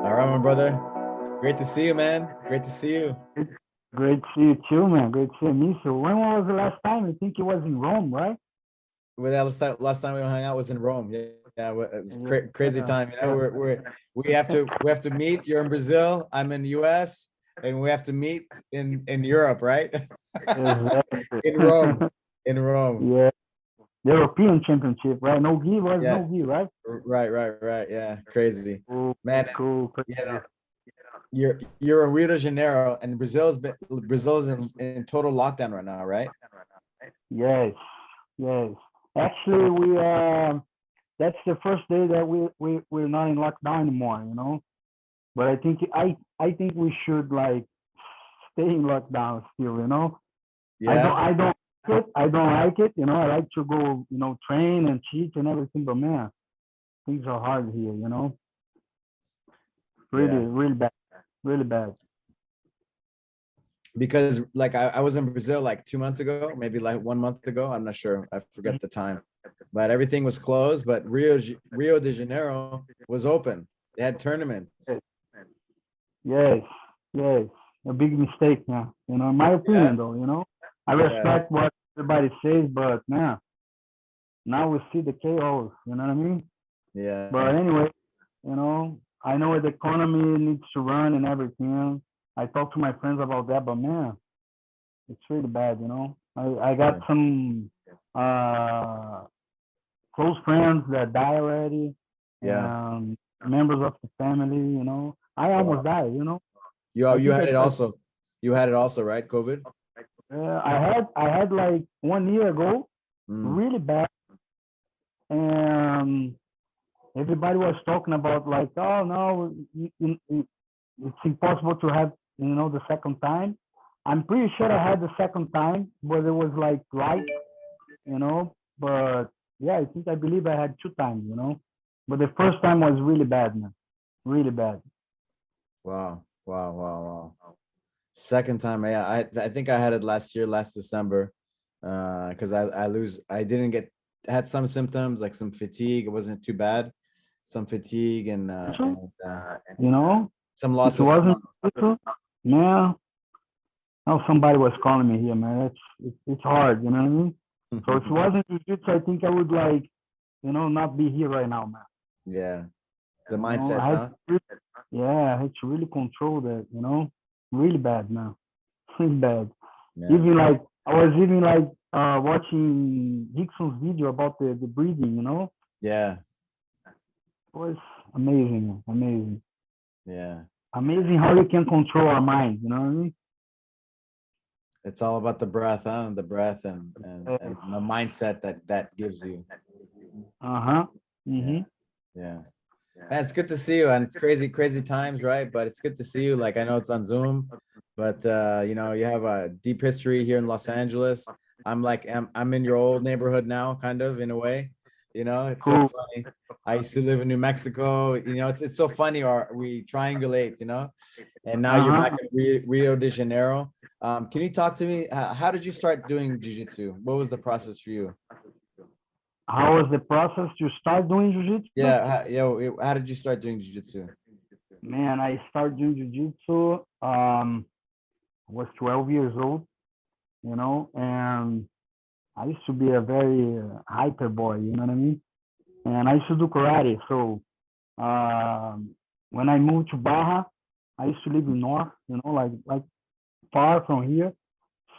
All right, my brother. Great to see you, man. Great to see you. Great to see you too, man. Great to see you. So when was the last time? I think it was in Rome, right? Well, that last time we hung out was in Rome. Yeah, it's crazy Yeah. time. You know, we have to meet. You're in Brazil. I'm in the US, and we have to meet in Europe, right? Exactly. In Rome. In Rome. Yeah. The European Championship, right? No gi was Yeah. no gi, right? Right. Yeah, crazy, Cool, man. cool. You know, you're in Rio de Janeiro, and Brazil's in total lockdown right now, right? Yes, yes. Actually, we that's the first day that we're not in lockdown anymore, you know. But I think we should like stay in lockdown still, you know. Yeah. I don't like it, you know. I like to go, you know, train and cheat and everything, but man, things are hard here, you know. Yeah. Really bad, really bad. Because like I was in Brazil like 2 months ago, maybe like 1 month ago. I'm not sure. I forget the time, but everything was closed. But Rio de Janeiro was open. They had tournaments. Yes, yes, a big mistake, man. You know, in my Yeah, opinion, though, you know, I yeah, respect what everybody says, but man, now we see the chaos. You know what I mean? yeah, But anyway, you know, I know the economy needs to run and everything. I talk to my friends about that, but man, it's really bad. You know, I got yeah, some close friends that die already, yeah. and members of the family. You know, I almost Wow. died. You know, You I you think had I it also. You had it also, right? COVID. I had like 1 year ago, Mm, really bad, and everybody was talking about like, oh no, it's impossible to have, you know, the second time. I'm pretty sure I had the second time, but it was like light, you know. But yeah, I believe I had two times, you know. But the first time was really bad, man, really bad. wow. Second time, yeah. I think I had it last year, last December. Because I didn't get had some symptoms like some fatigue. It wasn't too bad. Some fatigue You know, some if loss it of smell. wasn't, man, oh, somebody was calling me here, man. It's hard, you know what I mean? So if it wasn't jiu-jitsu, I think I would like, you know, not be here right now, man. Yeah, the You know, mindset, huh? yeah, I had to really control that, you know, really bad, man, really bad. Yeah, Even like I was even like watching Dixon's video about the breathing, you know, yeah, it was amazing, yeah. amazing how you can control our mind, you know what I mean? It's all about the breath, huh? The breath and Uh the mindset that gives you. huh. Yeah, Mhm. yeah. Man, it's good to see you, and it's crazy times, right? But it's good to see you. Like I know it's on Zoom, but you know, you have a deep history here in Los Angeles. I'm in your old neighborhood now, kind of in a way. You know, it's so Cool. funny. I used to live in New Mexico. You know, it's so funny. Or we triangulate. You know, and now you're Uh back huh. in Rio de Janeiro. Can you talk to me? How did you start doing jiu-jitsu? What was the process for you? How was the process to start doing jiu-jitsu? How did you start doing jiu-jitsu? Man, I started doing jiu-jitsu. I was 12 years old, you know, and I used to be a very hyper boy, you know what I mean? And I used to do karate. So when I moved to Baja, I used to live in North, you know, like far from here.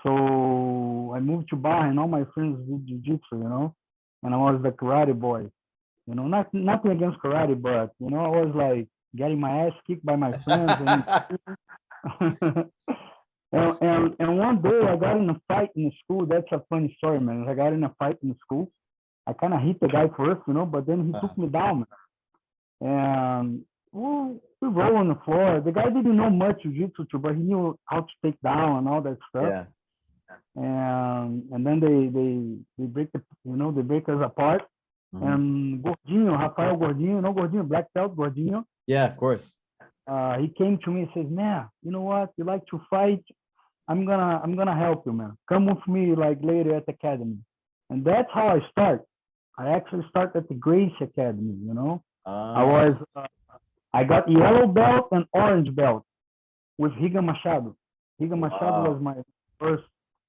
So I moved to Baja, and all my friends did jiu-jitsu, you know, and I was the karate boy. You know, nothing against karate, but you know, I was like getting my ass kicked by my friends, and and one day I got in a fight in the school. That's a funny story, man. I got in a fight in the school. I kind of hit the guy first, you know, but then he took me down, man. And we roll on the floor. The guy didn't know much jiu-jitsu, but he knew how to take down and all that stuff. Yeah. And then they break the, you know, they break us apart. Mhm. And Gordinho, Rafael Gordinho, you know Gordinho, black belt Gordinho. Yeah, of course. He came to me and says, "Man, you know what? You like to fight? I'm gonna help you, man. Come with me like later at the academy." And that's how I start. I actually start at the Grace Academy. You know, I Ah, was I got yellow belt and orange belt with Riga Machado. Riga Machado Wow. was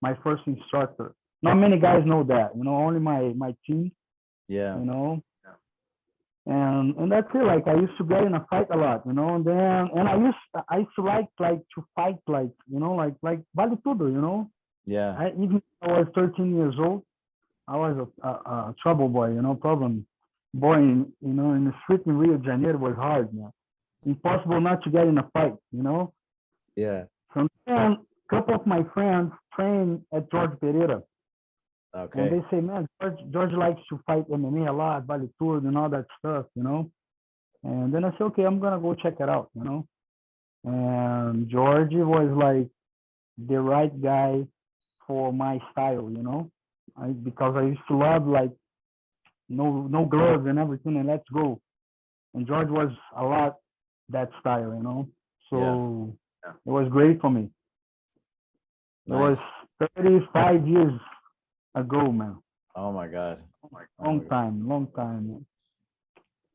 my first instructor. Not many guys know that, only my team, Yeah. And that's it. Like I used to get in a fight a lot, and then I used to like to fight like vale tudo, Yeah. Even when I was 13 years old, I was a trouble boy, problem boy in the street in Rio De Janeiro was hard, man. Impossible not to get in a fight, Yeah. So then a couple of my friends train at George Pereira. And Okay. they say, man, George likes to fight MMA a lot, vale tudo and all that stuff, And then I said, okay, I'm gonna go check it out, And George was like the right guy for my style, because I used to love like no gloves and everything, and let's go. And George was a lot that style, So it was great for me. It was Nice. 35 years ago, man. Oh my God. Long time, man.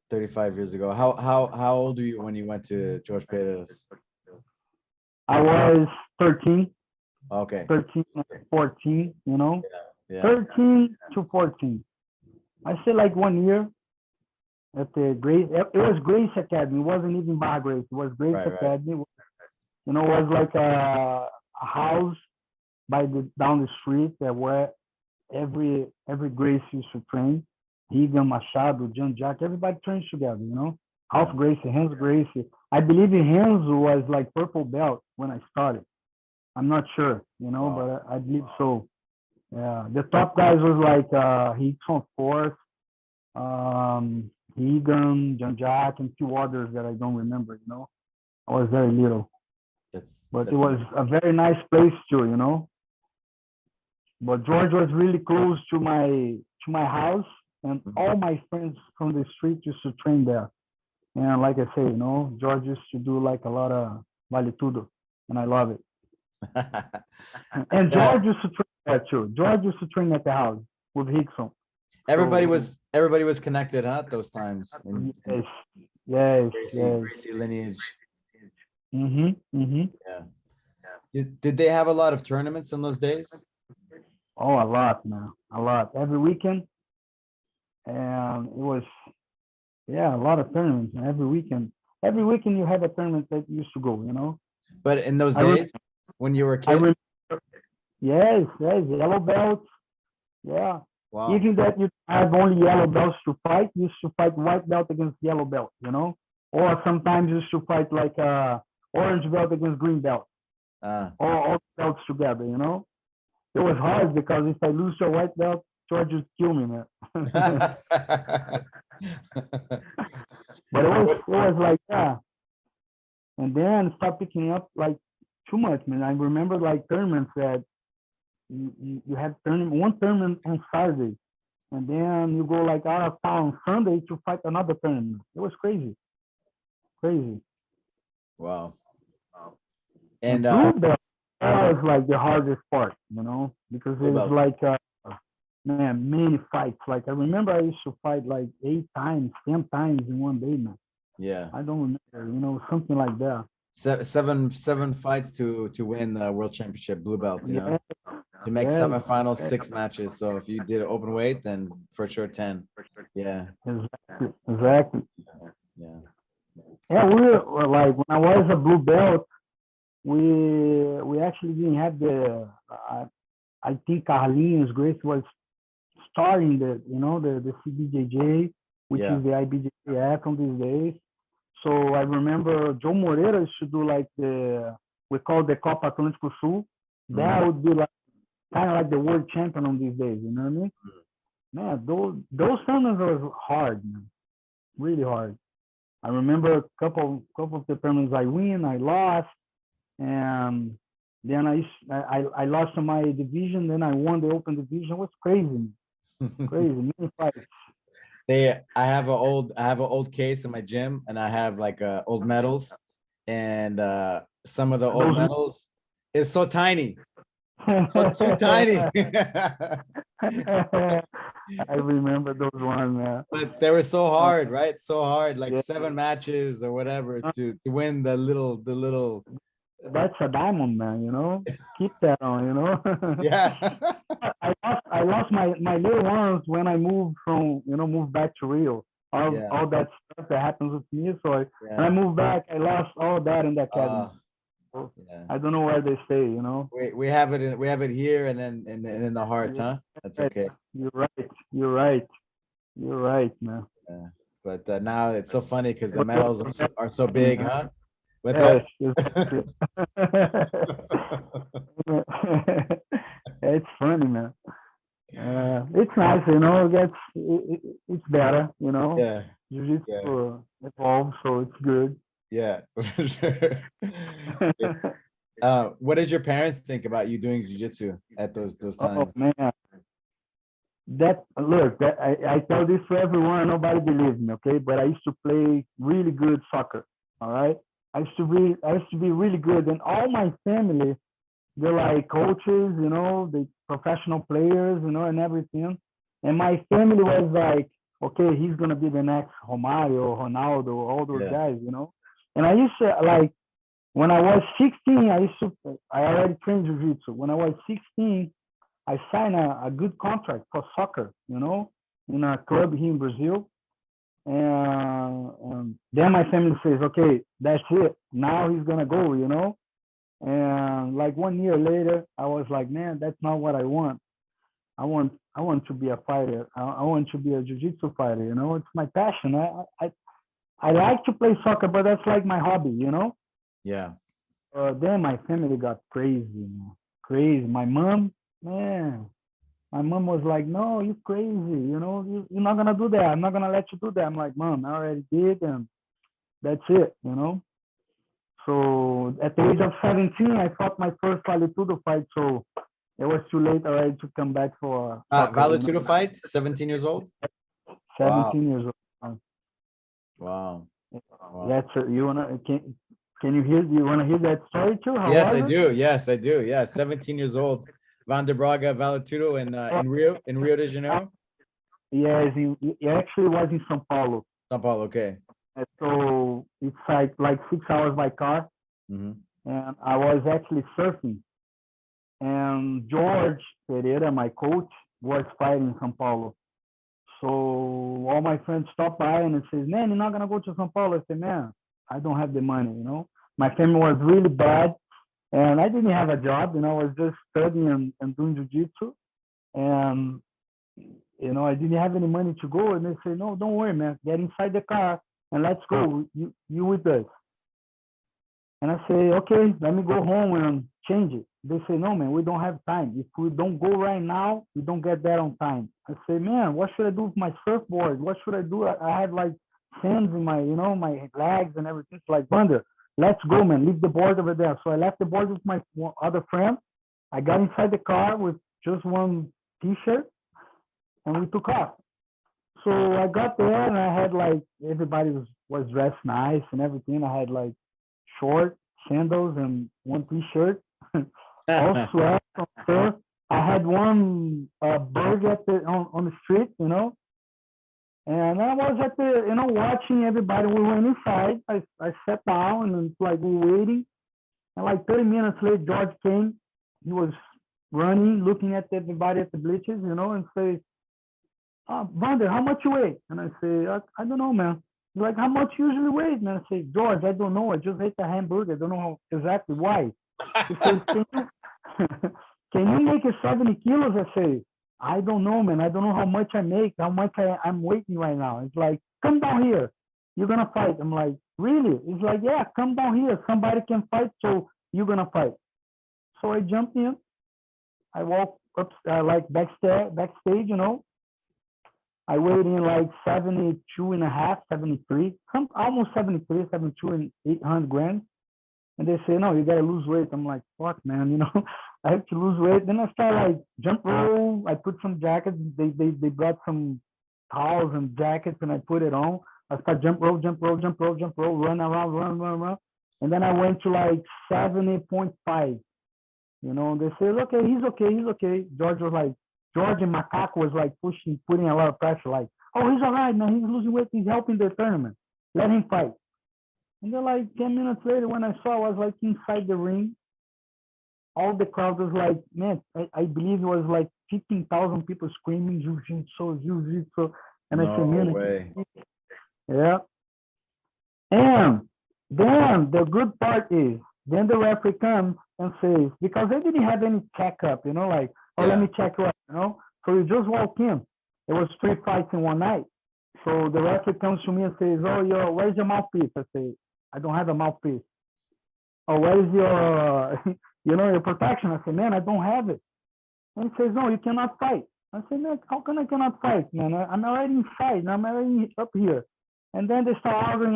35 years ago. How old were you when you went to George Pereira's? I was 13, Okay. 13, 14, Yeah. 13 to 14. I say like 1 year at the Grace. It was Grace Academy. It wasn't even Bar Grace. It was Grace Right. Academy. It was like a house down the street that where every Grace used to train. Riga, Machado, John Jack, everybody trains together, Half Gracie, Hans Gracie. I believe Hans was like purple belt when I started. I'm not sure, but I believe so. Yeah, the top guys was like Hickson Force, Egan, John Jack, and two others that I don't remember. I was very little, but it was a very nice place too. But George was really close to my house, and all my friends from the street used to train there. And like I say, George used to do like a lot of vale tudo, and I love it. And George used to train there too. George used to train at the house with Hickson. Everybody was connected, huh? At those times. Yes. Gracie lineage. Yeah. Did they have a lot of tournaments in those days? Oh, a lot, man. A lot. Every weekend. And it was, a lot of tournaments. Every weekend. Every weekend you have a tournament that used to go, But in those days, when you were a kid? Yes, yellow belts. Yeah. Wow. Even that you have only yellow belts to fight, you used to fight white belt against yellow belt, Or sometimes you used to fight like orange belt against green belt. All belts together, It was hard because if I lose to a white belt, George would kill me, man. But it was like that. And then start picking up like too much, man. I remember like tournaments that you had one tournament on Saturday, and then you go like out of town on Sunday to fight another tournament. It was crazy. Wow. And blue belt was like the hardest part, because it was like man, many fights. Like I remember I used to fight like 8 times, 10 times in one day, man. Yeah. I don't remember, something like that. Seven fights to win the world championship blue belt, to make semifinals, 6 matches. So if you did open weight, then for sure 10. Yeah. Exactly. Yeah. Yeah, we were like when I was a blue belt, we actually didn't have the I think Carlinhos Grace was starting the CBJJ, which is the IBJJF on these days. So I remember Joe Moreira used to do like we call the Copa Atlântico Sul. That would be like kind of like the world champion on these days, you know what I mean? Man, those tournaments was hard, man. Really hard. I remember a couple of the tournaments I win, I lost, and then I lost to my division, then I won the open division. It was crazy. Crazy, many fights. I have an old case in my gym, and I have like old medals, and some of the old medals is so tiny. So tiny. I remember those ones, man. But they were so hard, right? So hard, like Yeah. 7 matches or whatever to win the little. That's a diamond, man. Keep that on. Yeah. I lost my little ones when I moved moved back to Rio. Yeah. All that stuff that happens with me. So when I Yeah. moved back, I lost all that in the academy. So Yeah. I don't know where they stay. We have it here and then in the heart, huh? That's okay. You're right. You're right. You're right, man. Yeah. But now it's so funny because the medals are so big, huh? What's Yes, up? exactly. It's funny, man. It's nice, it's better, Yeah. Jiu-Jitsu evolves, so it's good. Yeah. For sure. What did your parents think about you doing jiu-jitsu at those Oh times? man, I tell this to everyone, nobody believes me, okay? But I used to play really good soccer. All right, I used to be really good, and all my family, they're like coaches, they professional players, and everything. And my family was like, okay, he's gonna be the next Romario, Ronaldo, all those Yeah. guys, And I used to like when I was 16, I already trained jiu-jitsu. When I was 16, I signed a good contract for soccer, in a club here in Brazil. And then my family says, okay, that's it. Now he's gonna go, And like 1 year later, I was like, man, that's not what I want. I want to be a fighter. I want to be a jiu-jitsu fighter. It's my passion. I like to play soccer, but that's like my hobby. Yeah. Then my family got crazy, man. Crazy. Man, my mom was like, no, you crazy. You're not gonna do that. I'm not gonna let you do that. I'm like, mom, I already did, and that's it. So at the age of 17, I fought my first TUDO fight. So it was too late already to come back for VALE TUDO fight, 17 years old. 17 years old. Wow. That's you wanna can you hear? Do you wanna hear that story too? How Yes, was I it? do. Yes, I do. Yeah, 17 years old. Braga, VALE TUDO in Rio de Janeiro. Yes, he actually was in São Paulo. São Paulo, okay. So it's like 6 hours by car. Mhm. And I was actually surfing. And George Pereira, my coach, was fighting in São Paulo. So all my friends stopped by and says, man, you're not gonna go to São Paulo. I said, man, I don't have the money, My family was really bad, and I didn't have a job, I was just studying and doing jiu-jitsu. And I didn't have any money to go. And they say, no, don't worry, man, get inside the car and let's go. You with us. And I say, okay, let me go home and change it. They say, no, man, we don't have time. If we don't go right now, we don't get there on time. I say, man, what should I do with my surfboard? What should I do? I have like sands in my, my legs and everything. It's like, Wander, let's go, man. Leave the board over there. So I left the board with my other friend. I got inside the car with just one T-shirt, and we took off. So I got there, and I had like, everybody was dressed nice and everything. I had like short sandals and one T-shirt, all sweat on surf. I had one burger on the street, and I was at the, watching everybody. We went inside. I sat down, and it's like we were waiting. And like 30 minutes later, George came. He was running, looking at everybody at the bleachers, and say, Vander, how much you weigh? And I say, I don't know, man. He's like, how much you usually weigh? And I say, George, I don't know. I just ate a hamburger. I don't know exactly why. He says, can you make it 70 kilos? I say, I don't know, man. I don't know how much I make, how much I'm weighing right now. It's like, come down here. You're going to fight. I'm like, really? He's like, yeah, come down here. Somebody can fight, so you're going to fight. So I jumped in. I walked up, like backstage, I weighed in like 72 and a half, 73, almost 73, 72 and 800 grams. And they say, no, you got to lose weight. I'm like, fuck, man, I have to lose weight. Then I start like jump roll. I put some jackets. They brought some towels and jackets, and I put it on. I start jump roll, run around. And then I went to like 70.5. They say, okay, he's okay. George was like Georgian Macaco was like putting a lot of pressure, like, oh, he's all right, man. He's losing weight. He's helping the tournament. Let him fight. And then like 10 minutes later, when I saw, I was like inside the ring. All the crowd was like, man, I believe it was like 15,000 people screaming, Jiu-Jitsu, Jiu-Jitsu. And I said, man, way. Yeah. And then the good part is, then the referee comes and says, because they didn't have any checkup, like, oh, let me check you out, So you just walk in. It was 3 fights in one night. So the referee comes to me and says, oh, where's your mouthpiece? I say, I don't have a mouthpiece. Oh, where's your, your protection? I say, man, I don't have it. And he says, no, you cannot fight. I say, man, how can I cannot fight, man? I'm already inside. I'm already up here. And then they start arguing.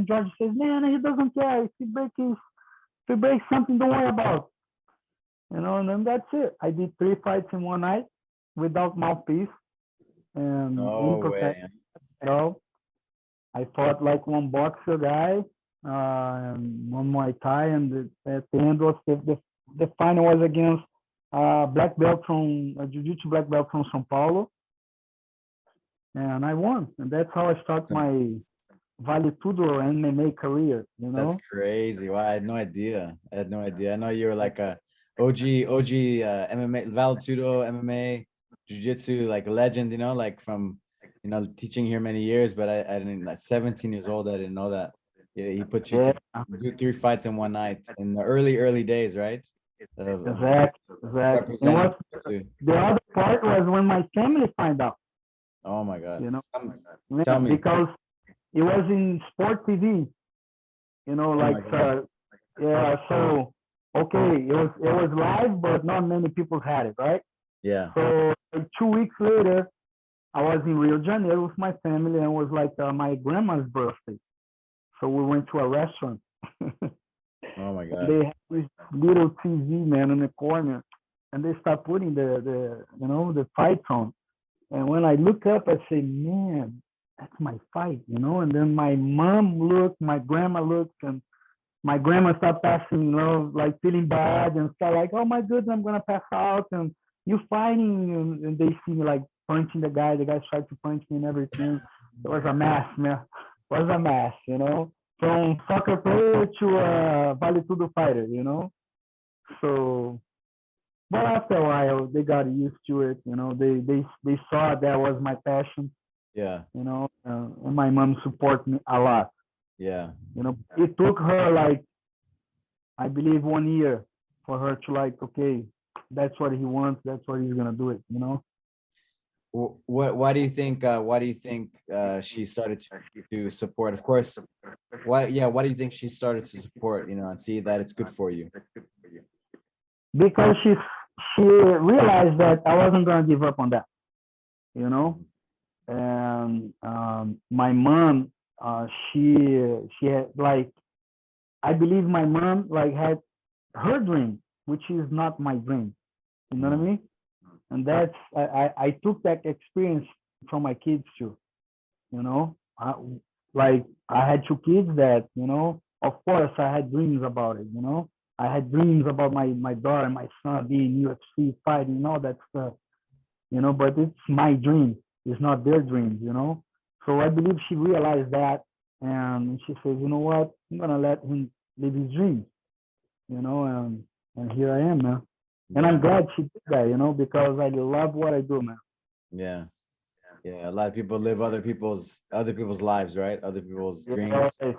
George says, man, he doesn't care. If he breaks something, don't worry about it. And then that's it. I did 3 fights in one night without mouthpiece. And so I fought like one boxer guy, and one Muay Thai, and at the end was the final was against black belt from Jiu-Jitsu black belt from São Paulo, and I won. And that's how I start my VALE TUDO MMA career. That's crazy. Wow, I had no idea. I know you were like a OG MMA, VALE TUDO MMA, Jiu-Jitsu like legend. Like from teaching here many years. But I didn't. At 17 years old, I didn't know that. Yeah, he put you to do 3 fights in one night in the early days, right? Exactly. And the other part was when my family found out. Oh my God! Tell me, because it was in sport TV. So okay, it was live, but not many people had it, right? Yeah. So 2 weeks later, I was in Rio De Janeiro with my family, and it was like my grandma's birthday. So we went to a restaurant. Oh my God! They had this little TV, man, in the corner, and they start putting the fights on. And when I look up, I say, man, that's my fight, And then my mom looked, my grandma looked, and my grandma started passing, like feeling bad and start like, oh my goodness, I'm gonna pass out, and you fighting, and they see me like punching the guy. The guy tried to punch me and everything. It was a mess, man. It was a mess, From soccer player to a VALE TUDO fighter, So, but after a while, they got used to it. They saw that was my passion. Yeah. And my mom supported me a lot. Yeah. It took her like, I believe, 1 year for her to like, okay, that's what he wants. That's what he's gonna do it. Why do you think? Why do you think she started to support? Of course. Why do you think she started to support? And see that it's good for you. Because she realized that I wasn't gonna give up on that. And my mom, she had like, I believe my mom like had her dream, which is not my dream. You know what I mean? And that's I took that experience from my kids too. Like I had 2 kids that, of course I had dreams about it. I had dreams about my daughter and my son being UFC fighting and all that stuff. But it's my dream. It's not their dreams. So I believe she realized that, and she says, you know what, I'm gonna let him live his dreams. And here I am, man. And I'm glad she did that, because I love what I do, man. Yeah. A lot of people live other people's lives, right? Other people's dreams. Yes.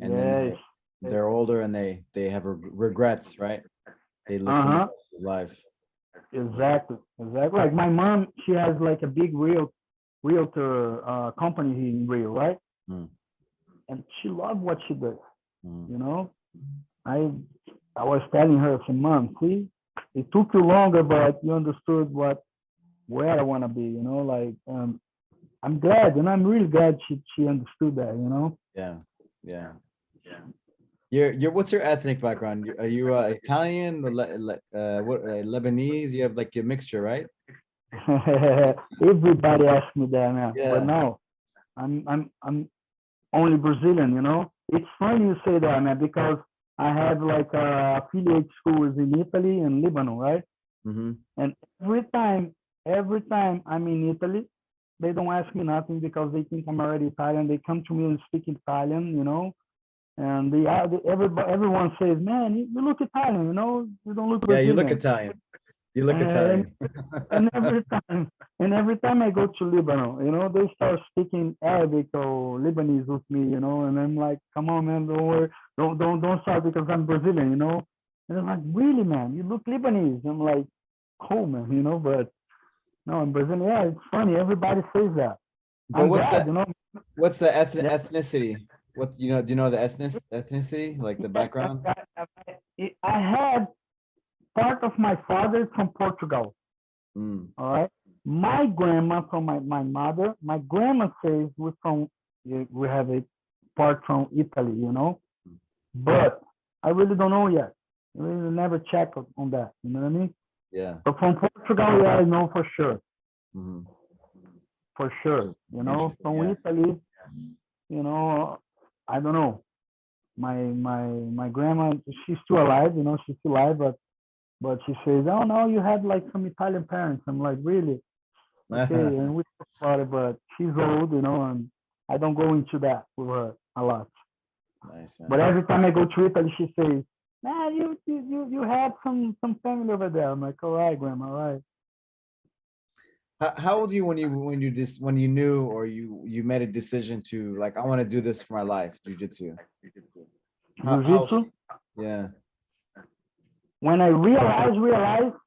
And then they're older and they have regrets, right? They live someone else's life. Exactly. Like my mom, she has like a big realtor company here in Rio, right? And she loves what she does. I was telling her, I said, Mom, see, it took you longer, but you understood where I want to be, I'm glad, and I'm really glad she understood that, Yeah. You're what's your ethnic background? Are you Italian, Lebanese? You have like a mixture, right? Everybody asks me that, man. Yeah. But no, I'm only Brazilian, It's funny you say that, man, because I have like affiliate schools in Italy and Lebanon, right? Mm-hmm. And every time every time I'm in Italy, they don't ask me nothing because they think I'm already Italian. They come to me and speak Italian, you know, and everyone says, "Man, you look Italian, you know, you don't look Yeah, you look Brazilian." Italian. You look And Italian. and every time I go to Lebanon, you know, they start speaking Arabic or Lebanese with me, you know, and I'm like, come on, man, don't worry, don't start because I'm Brazilian, you know. And I'm like, really, man, you look Lebanese. I'm like, cool, man, you know, but no, I'm Brazilian. Yeah, it's funny. Everybody says that. But I'm what's glad, that? you know. What's the Yeah, ethnicity? What you know? Do you know the ethnicity, like the yeah, background? I had part of my father from Portugal. Mm. All right. My grandma from my mother, my grandma says we have a part from Italy, you know, but I really don't know yet. I really never check on that. You know what I mean? Yeah. But from Portugal, yeah, I know for sure. Mhm. For sure. You know, Interesting. from Yeah. Italy, you know, I don't know. My grandma, she's still alive, you know, she's still alive, but she says, oh no, you had like some Italian parents. I'm like, really? Okay, and we talk about it, but she's old, you know, and I don't go into that with her a lot. Nice, But man. every time I go to Italy, she says, "Man, you had some family over there." I'm like, "All right, grandma, all right." How old are you when you knew or you made a decision to like I want to do this for my life, jujitsu? How Jiu-jitsu. yeah. When I realized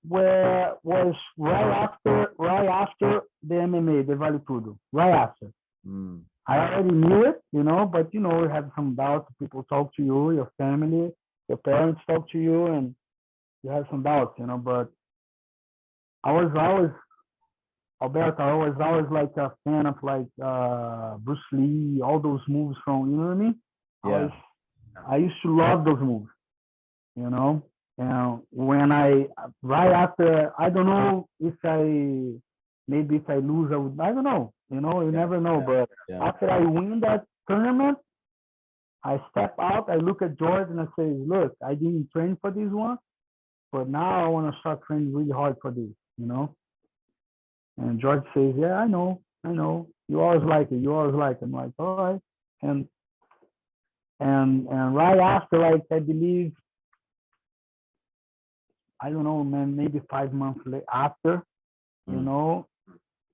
where was right after the MMA, the Vale Tudo, right after. Mm. I already knew it, you know, but you know, you have some doubts. People talk to you, your family, your parents talk to you, and you have some doubts, you know. But I was always Alberto, I was always like a fan of like Bruce Lee, all those moves from, you know what I mean? Yeah. I used to love those moves, you know. And when right after, I don't know if maybe if I lose, I don't know, you know, you Yeah. never know. Yeah. But Yeah. after I win that tournament, I step out, I look at George and I say, look, I didn't train for this one, but now I want to start training really hard for this, you know. And George says, yeah, I know. You always like it. You always like it. I'm like, all right. And and right after, like I believe, I don't know, man, maybe 5 months after, you Mm. know,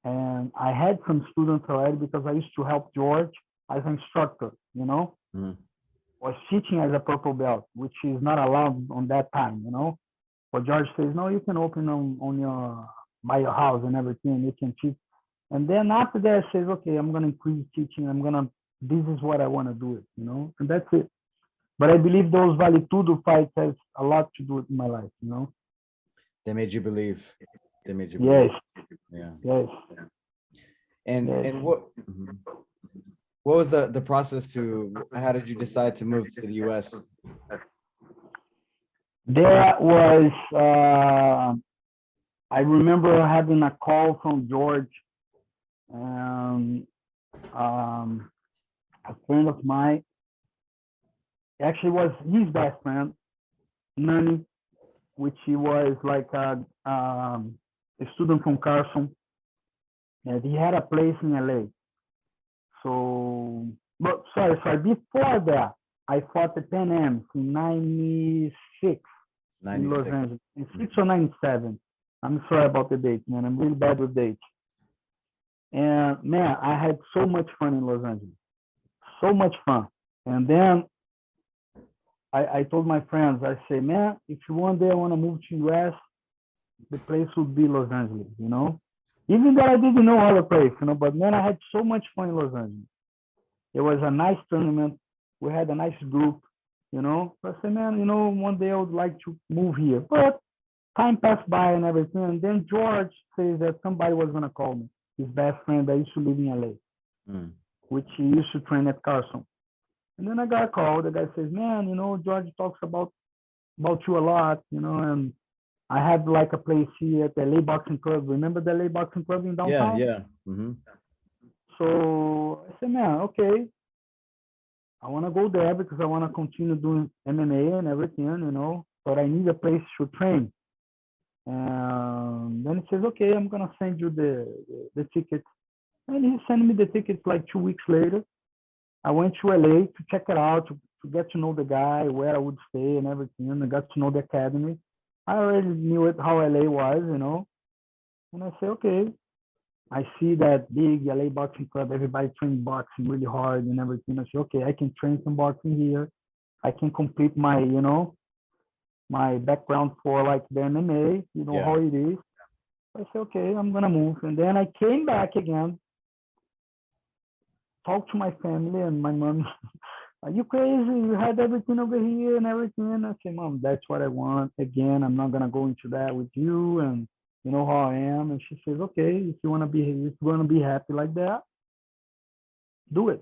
and I had some students already because I used to help George as an instructor, you know, Mm. was teaching as a purple belt, which is not allowed on that time, you know. But George says, no, you can open on your by your house and everything. You can teach. And then after that, says, okay, I'm gonna increase teaching. This is what I want to do it, you know, and that's it. But I believe those Vale Tudo fights has a lot to do with my life, you know. They made you believe. They made you believe. Yes, Yeah. yes, yes. And what was the process to how did you decide to move to the US? There was. I remember having a call from George, um, um, a friend of mine. Actually, was his best friend, Nani, which he was like a student from Carson, and he had a place in LA. So, but sorry, before that, I fought the Pan Ams in '96 in Los 96. Angeles, in '6 or '97. I'm sorry about the date, man. I'm really bad with dates. And man, I had so much fun in Los Angeles, so much fun. And then I told my friends, I say, man, if one day I want to move to US, the place would be Los Angeles, you know. Even though I didn't know other place, you know, but man, I had so much fun in Los Angeles. It was a nice tournament. We had a nice group, you know. So I said, man, you know, one day I would like to move here. But time passed by and everything. And then George says that somebody was going to call me, his best friend that used to live in LA, Mm. which he used to train at Carson. And then I got a call. The guy says, man, you know, George talks about you a lot, you know, and I have like a place here at the LA Boxing Club. Remember the LA Boxing Club in Yeah, downtown? yeah. Mm-hmm. So I said, man, okay, I want to go there because I want to continue doing MMA and everything, you know, but I need a place to train. And then he says, okay, I'm gonna send you the tickets. And he sent me the tickets like 2 weeks later. I went to LA to check it out, to get to know the guy, where I would stay and everything. And I got to know the academy. I already knew it, how LA was, you know. And I say, okay. I see that big LA boxing club, everybody training boxing really hard and everything. I say, okay, I can train some boxing here. I can complete my, you know, my background for like the MMA, you know, how it is. I say, okay, I'm gonna move. And then I came back again, talked to my family, and my mom, are you crazy? You had everything over here and everything. And I say, Mom, that's what I want. Again, I'm not gonna go into that with you, and you know how I am. And she says, okay, if you wanna be happy like that, do it.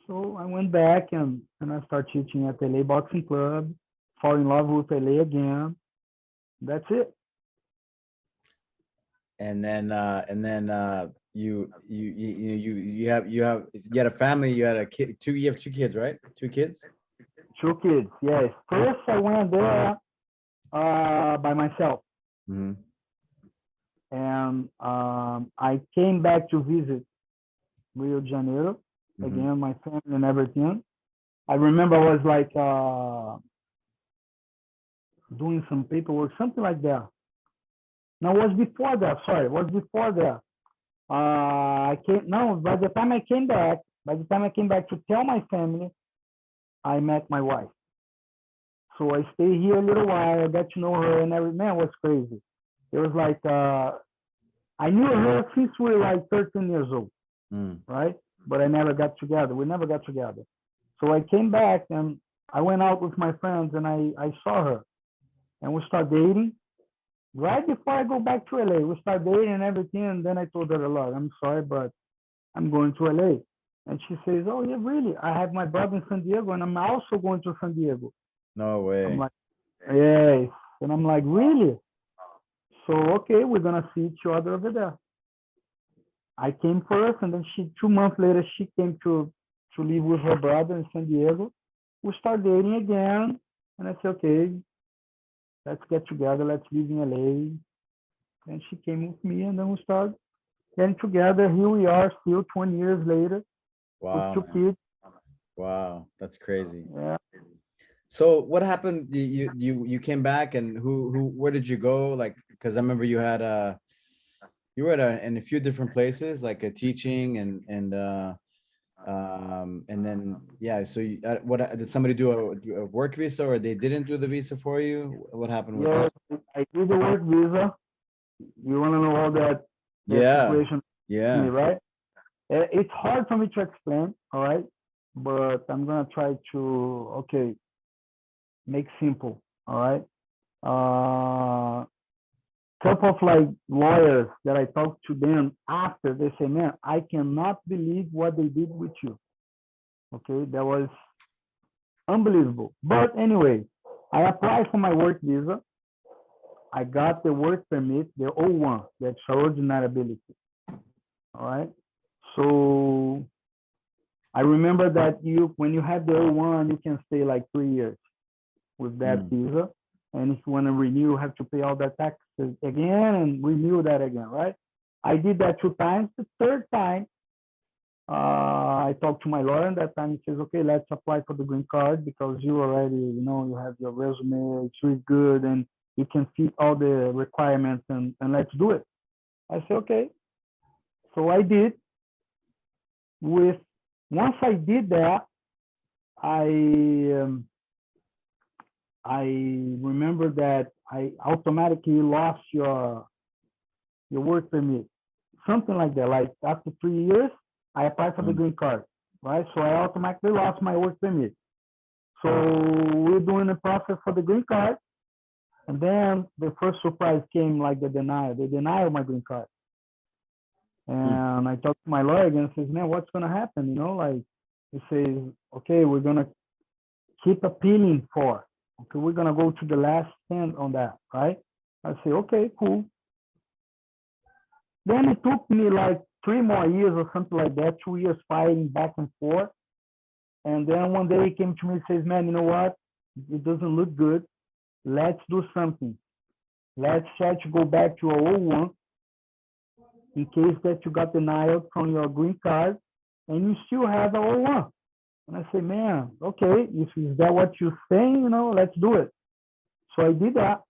So I went back and I started teaching at the LA Boxing Club, fall in love with LA again. That's it. And then you had a family, you had a kid, you have 2 kids, right? 2 kids? 2 kids, yes. First I went there by myself. And I came back to visit Rio de Janeiro again, my family and everything. I remember I was like doing some paperwork, something like that. No, it was before that. Sorry, it was before that. By the time I came back to tell my family, I met my wife. So I stayed here a little while, I got to know her, and every man was crazy. It was like I knew her since we were like 13 years old, right? But I never got together. We never got together. So I came back and I went out with my friends and I saw her, and we started dating. Right before I go back to LA, we started dating and everything. And then I told her, look, I'm sorry, but I'm going to LA. And she says, oh, yeah, really? I have my brother in San Diego, and I'm also going to San Diego. No way. I'm like, yes. And I'm like, really? So, okay, we're going to see each other over there. I came first, and then 2 months later, she came to live with her brother in San Diego. We started dating again. And I said, okay, let's get together, let's live in LA. And she came with me, and then we started getting together. Here we are still 20 years later. Wow. With 2 kids. Wow, that's crazy. Yeah. So what happened? You came back, and where did you go? Like, because I remember you were in a few different places, like a teaching and then so what did somebody do a work visa, or they didn't do the visa for you? What happened with that? I did the work visa. You want to know all that situation? Yeah. Right? It's hard for me to explain, all right? But I'm gonna try to make simple, all right? Couple of like lawyers that I talked to them after, they say, man, I cannot believe what they did with you. Okay, that was unbelievable. But anyway, I applied for my work visa. I got the work permit, the O1, the extraordinary ability. All right. So I remember that when you have the O1, you can stay like 3 years with that visa. And if you want to renew, you have to pay all that taxes again and renew that again, right? I did that 2 times. The third time, I talked to my lawyer, and that time he says, okay, let's apply for the green card because you already, you have your resume, it's really good, and you can fit all the requirements, and let's do it. I said, okay. So I did. Once I did that, I remember that I automatically lost your work permit, something like that. Like after 3 years, I applied for the green card, right? So I automatically lost my work permit. So we're doing the process for the green card, and then the first surprise came, like the denial. They denied my green card, and I talked to my lawyer again and says, man, what's gonna happen? Like he says, okay, we're gonna keep appealing for. Okay, we're gonna go to the last stand on that, right? I say, okay, cool. Then it took me like 3 more years or something like that, 2 years fighting back and forth. And then one day he came to me and says, man, you know what? It doesn't look good. Let's do something. let's try to go back to 01 in case that you got denied from your green card and you still have a 01. And I say, man, okay, if is that what you're saying, let's do it. So I did that.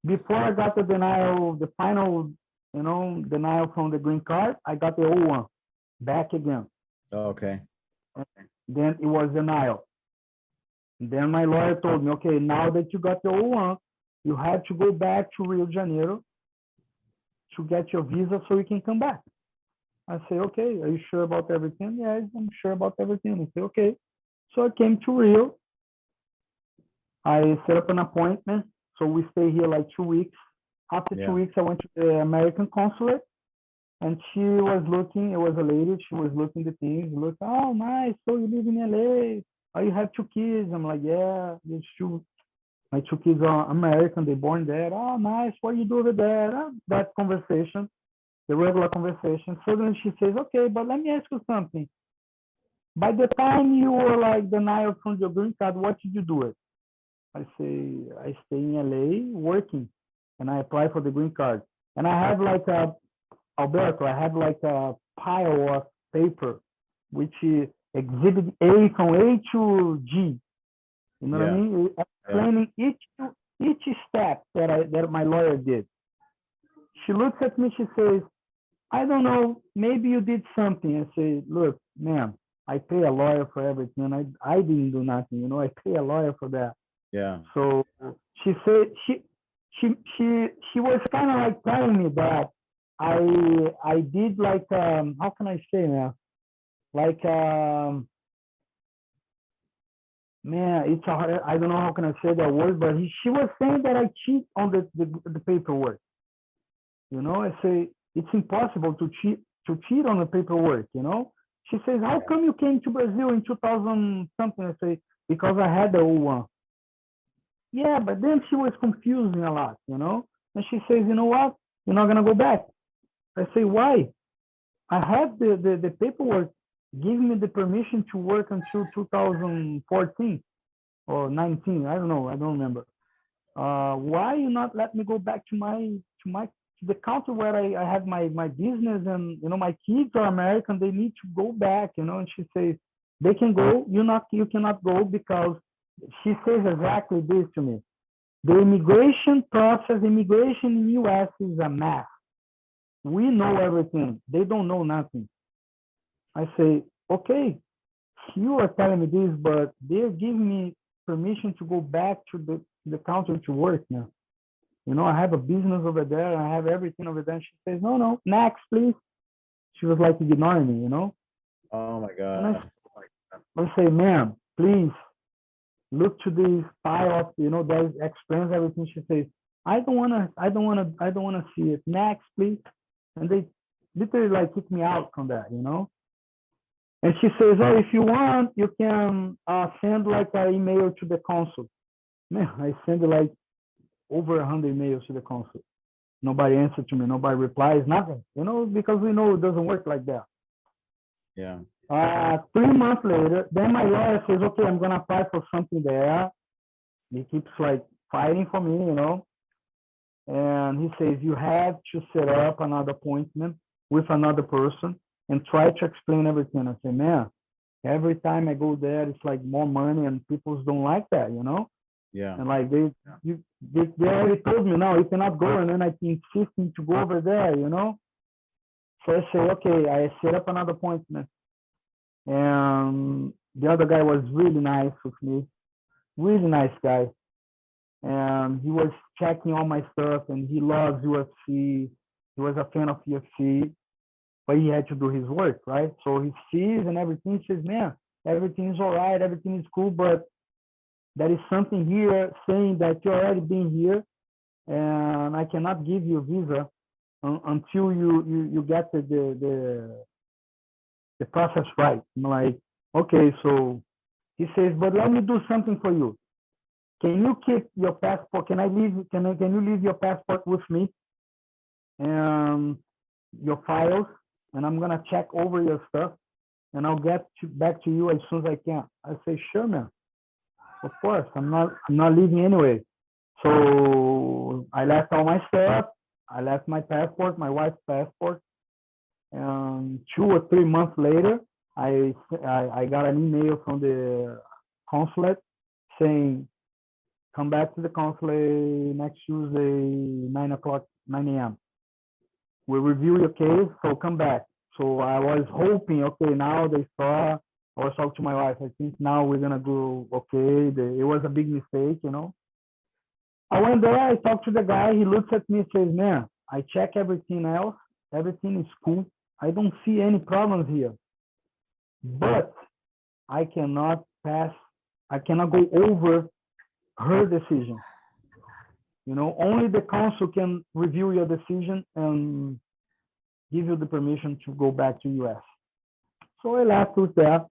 Before I got the denial, the final, denial from the green card, I got the 01 back again. Okay. Then it was denial. Then my lawyer told me, okay, now that you got the 01, you have to go back to Rio de Janeiro to get your visa so you can come back. I say, okay, are you sure about everything? Yes, I'm sure about everything. I say, okay. So I came to Rio. I set up an appointment. So we stay here like 2 weeks. After 2 weeks, I went to the American consulate and she was looking, it was a lady, she was looking the things, look, oh, nice. So you live in LA. Oh, you have 2 kids. I'm like, yeah, my 2 kids are American, they born there. Oh, nice. What do you do over there? That conversation, the regular conversation. So then she says, okay, but let me ask you something. By the time you were like denied from your green card, what did you do it? I say, I stay in LA working and I apply for the green card. And I have like Alberto, I have like a pile of paper, which is exhibit A from A to G. You know what I mean? Explaining each step that my lawyer did. She looks at me, she says, I don't know, maybe you did something. I say, look, ma'am, I pay a lawyer for everything. I didn't do nothing, I pay a lawyer for that. Yeah. So she said she was kind of like telling me that I did like how can I say now? Like man, it's hard. I don't know how can I say that word, but she was saying that I cheat on the paperwork. I say it's impossible to cheat on the paperwork. She says, how come you came to Brazil in 2000 something? I say, because I had the 01. Yeah, but then she was confusing a lot, and she says, you know what? You're not gonna go back. I say, why? I have the paperwork giving me the permission to work until 2014 or 19. I don't know. I don't remember. Why you not let me go back to the country where I have my business and my kids are American. They need to go back, And she says they can go. You cannot go because she says exactly this to me. The immigration in the U.S. is a mess. We know everything. They don't know nothing. I say, okay, you are telling me this, but they're giving me permission to go back to the country to work now. I have a business over there. I have everything over there. She says, no, next, please. She was like ignoring me, Oh my God. I say, ma'am, please look to this file, that explains everything. She says, I don't wanna see it. Next, please. And they literally like kick me out from that, And she says, oh, if you want, you can send like an email to the consul. Man, I send like over 100 emails to the consul. Nobody answers to me. Nobody replies. Nothing. Because we know it doesn't work like that. Yeah. 3 months later, then my lawyer says, okay, I'm gonna apply for something there. He keeps like fighting for me, And he says, you have to set up another appointment with another person and try to explain everything. I say, man, every time I go there, it's like more money and people don't like that, Yeah. And like they already told me, no, you cannot go. And then I keep insisting to go over there, So I say, okay, I set up another appointment. And the other guy was really nice with me, really nice guy. And he was checking all my stuff and he loves UFC. He was a fan of UFC, but he had to do his work, right? So he sees and everything. He says, man, everything is all right. Everything is cool, but there is something here saying that you're already been here and I cannot give you a visa until you get the process right. I'm like, okay, so he says, but let me do something for you. Can you keep your passport? Can you leave your passport with me and your files? And I'm gonna check over your stuff and I'll get back to you as soon as I can. I say, sure, man. Of course, I'm not leaving anyway. So I left all my stuff. I left my passport, my wife's passport. And 2 or 3 months later, I got an email from the consulate saying, come back to the consulate next Tuesday, 9 o'clock, 9 a.m. We'll review your case, so come back. So I was hoping, okay, now they saw, I was talking to my wife, I think now we're gonna go, okay, it was a big mistake, you know. I went there, I talked to the guy, he looks at me and says, man, I check everything else, everything is cool. I don't see any problems here. But I cannot pass, I cannot go over her decision. You know, only the council can review your decision and give you the permission to go back to US. So I left with that,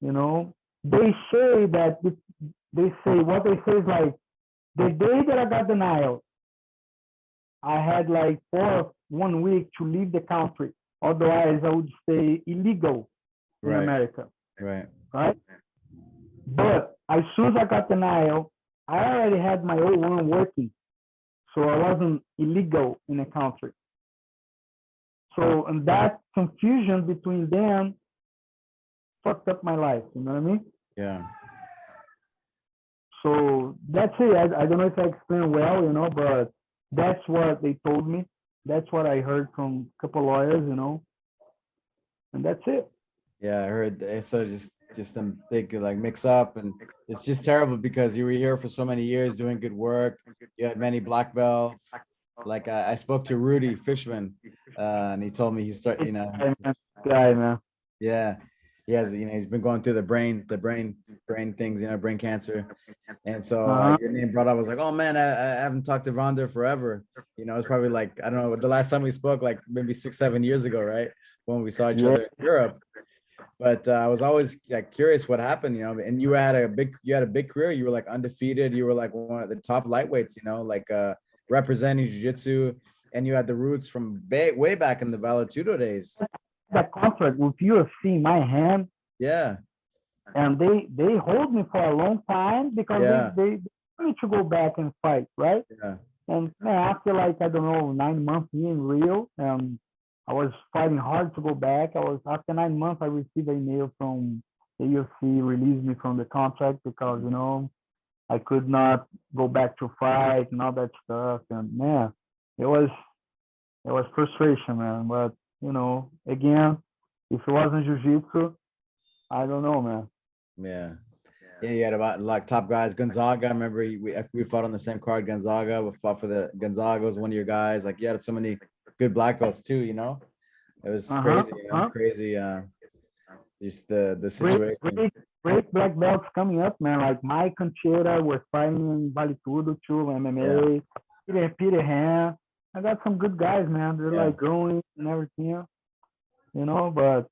you know. They say that, what they say is like, the day that I got denied, I had like 1 week to leave the country. Otherwise, I would stay illegal in America. Right. But as soon as I got denied, I already had my O1 working. So I wasn't illegal in the country. So, and that confusion between them fucked up my life. You know what I mean? Yeah. So that's it. I don't know if I explained well, you know, but that's what they told me. That's what I heard from a couple lawyers, you know, and that's it. Yeah, I heard. So just a big like mix up, and it's just terrible because you were here for so many years doing good work. You had many black belts. Like I spoke to Rudy Fishman, and he told me he started, you know, guy, man. Yeah, he has, you know, he's been going through the brain things, you know, brain cancer. And so your name brought up. I was like, oh man, I haven't talked to Rhonda forever. You know, it's probably like, I don't know, the last time we spoke, like maybe 6-7 years ago, right? When we saw each other in Europe. But I was always like curious what happened, you know. And you had a big career. You were like undefeated. You were like one of the top lightweights, you know, like representing jiu-jitsu, and you had the roots from way back in the VALE TUDO days. That contract with UFC in my hand. Yeah. And they hold me for a long time because they need to go back and fight, right? Yeah. And man, after like, I don't know, 9 months here in Rio, I was fighting hard to go back. After 9 months, I received an email from the UFC, released me from the contract because, you know, I could not go back to fight and all that stuff. And man, it was frustration, man. But, you know, again, if it wasn't jiu-jitsu, I don't know, man. Yeah, you had about like top guys. Gonzaga, I remember we fought on the same card. Gonzaga, we fought for the Gonzaga was one of your guys. Like you had so many good black belts too, you know. It was crazy, you know, crazy. Just the situation. Great black belts coming up, man. Like Mike Conchera was fighting in VALE TUDO too, MMA. Peter Han. I got some good guys, man. They're like growing and everything, you know. But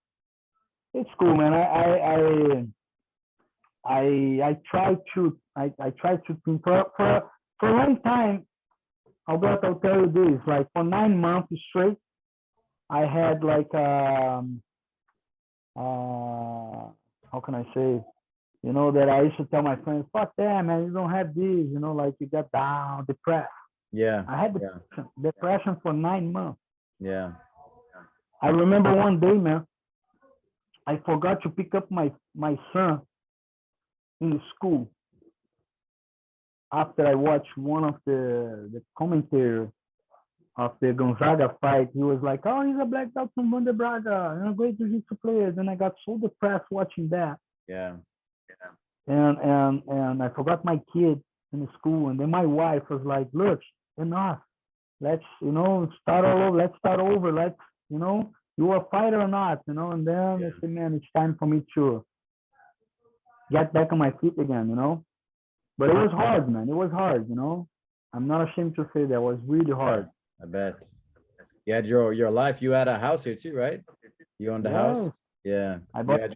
it's cool, man. I try to think for a long time. Alberto, I'll tell you this: like for 9 months straight, I had like how can I say? You know, that I used to tell my friends, "Fuck that, man! You don't have this." You know, like you got down, depressed. Yeah. I had depression for 9 months. Yeah. I remember one day, man, I forgot to pick up my son in school after I watched one of the commentators of the Gonzaga fight. He was like, "Oh, he's a black belt from Braga, and a great jiu-jitsu player." And I got so depressed watching that. Yeah. And I forgot my kid in school, and then my wife was like, "Look, enough. Let's, you know, start all over. Let's start over. Let's, you know, you are a fighter or not, you know." And then I said, "Man, it's time for me to get back on my feet again, you know." But it was hard, man. It was hard, you know. I'm not ashamed to say that. It was really hard. I bet. You had your life. You had a house here too, right? You owned a house? Yeah. I bought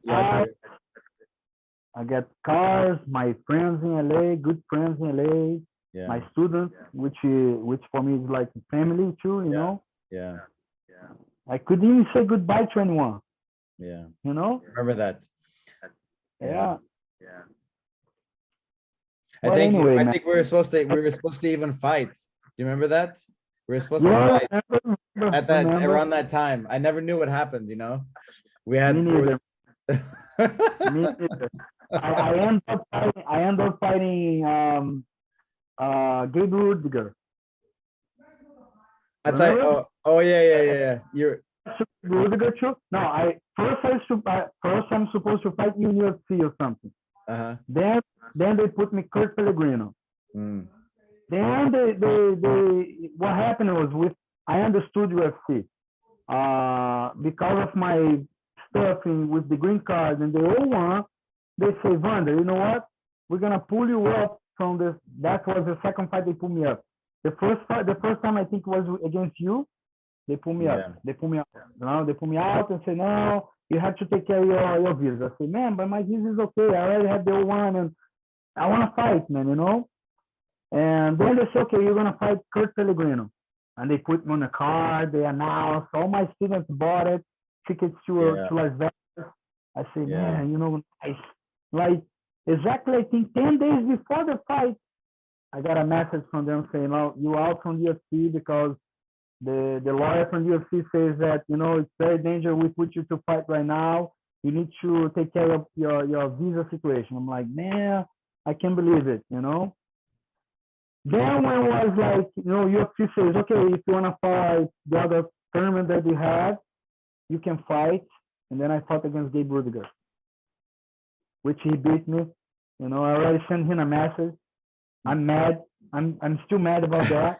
I got cars, my friends in LA, good friends in LA, my students, which for me is like family too, you know. Yeah. I couldn't even say goodbye to anyone. Yeah. You know? Remember that. Yeah. I But think anyway, I man. think we were supposed to even fight. Do you remember that? We were supposed to Yeah, fight remember, at that remember. around that time. I never knew what happened, you know. We Me had there was neither. Me neither. I end up fighting Gabriel Rudiger. I thought Remember? oh yeah. You're Rudiger too? No, first I'm supposed to fight you in UFC or something. uh-huh. Then they put me Kurt Pellegrino. Mm. Then what happened was I understood UFC. Because of my stuff with the green card and the O1, they say, Vander, you know what? We're gonna pull you up from this. That was the second fight they pulled me up. The first time I think was against you. They pull me up. They pull me out. No, they pull me out and say, no, you have to take care of your visa. I say, man, but my visa is okay. I already have the O1 and I want to fight, man, you know? And then they say, okay, you're going to fight Kurt Pellegrino. And they put me on the card. They announced. All my students bought it. Tickets to Las Vegas. I say, man, you know, like exactly, I think 10 days before the fight, I got a message from them saying, oh, you out from UFC because the lawyer from UFC says that, you know, it's very dangerous. We put you to fight right now. You need to take care of your visa situation. I'm like, man, I can't believe it, you know. Then when it was like, you know, UFC says, okay, if you want to fight the other tournament that you have, you can fight. And then I fought against Gabe Rudiger, which he beat me. You know, I already sent him a message. I'm mad. I'm still mad about that.